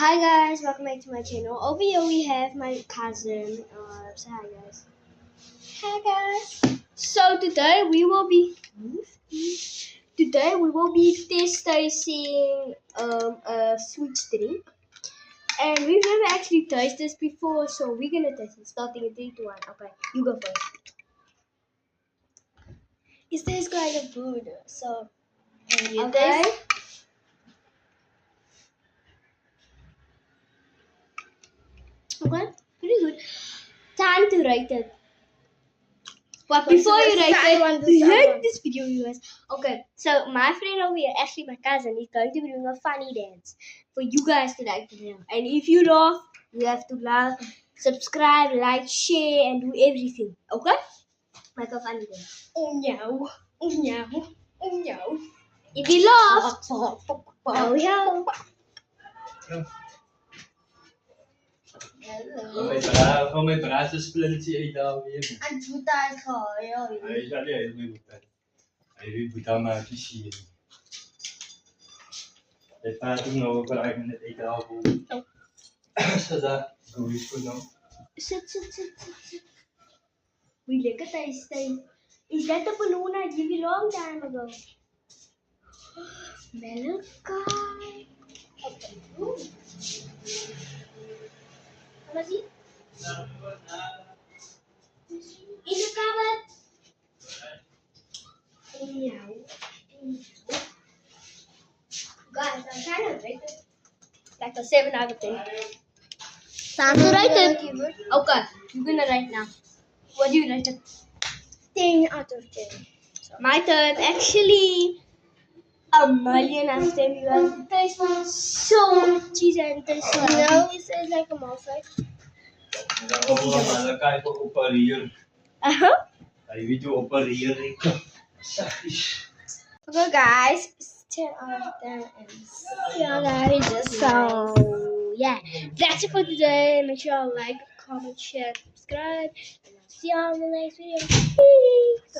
Hi guys, welcome back to my channel. Over here we have my cousin. Say hi guys. Hi guys. So today we will be tasting a sweet drink, and we've never actually tasted this before, so we're gonna taste it. Starting in 3, 2, 1. Okay, you go first. It tastes like a food, so and you Okay. taste. Okay, pretty good. Time to rate it. But What's before the you rate second it, one, the second like one? this video, you guys. Okay, so my friend over here, actually my cousin, is going to be doing a funny dance for you guys to like to him. And if you laugh, you have to laugh, subscribe, like, share, and do everything. Okay? Make a funny dance. Oh no. Oh no. Oh no. If you laugh, Oh yo. May braadsplintie uit daar weer. En doet dat gewoon. Hij zal je mee moeten. Hij moet dan maar kiezen. Het gaat toen nog wel eigenlijk net eten af. Zo dat goed is voor nou. Sit. We lekker tasting. Is that the balloon I gave you a long time ago? Malachi. Wat is die? In the cupboard. Yeah. Guys, I'm trying to rate it. Like a 7 out of 10. Time to rate it. Okay, you're gonna rate now. What do you rate it? 10 out of 10. My turn. Actually, a million out of 10. You guys, it tastes so cheesy and tastes so No, it tastes like a mouse, right? Dan gaan we maar kijken opereren. Hij weet hoe opereren. Zachtjes. Okay, guys, it's 10 out of 10, and yeah, guys. So, yeah, that's it for today. Make sure you like, comment, share, subscribe, and I'll see you on the next video. Peace.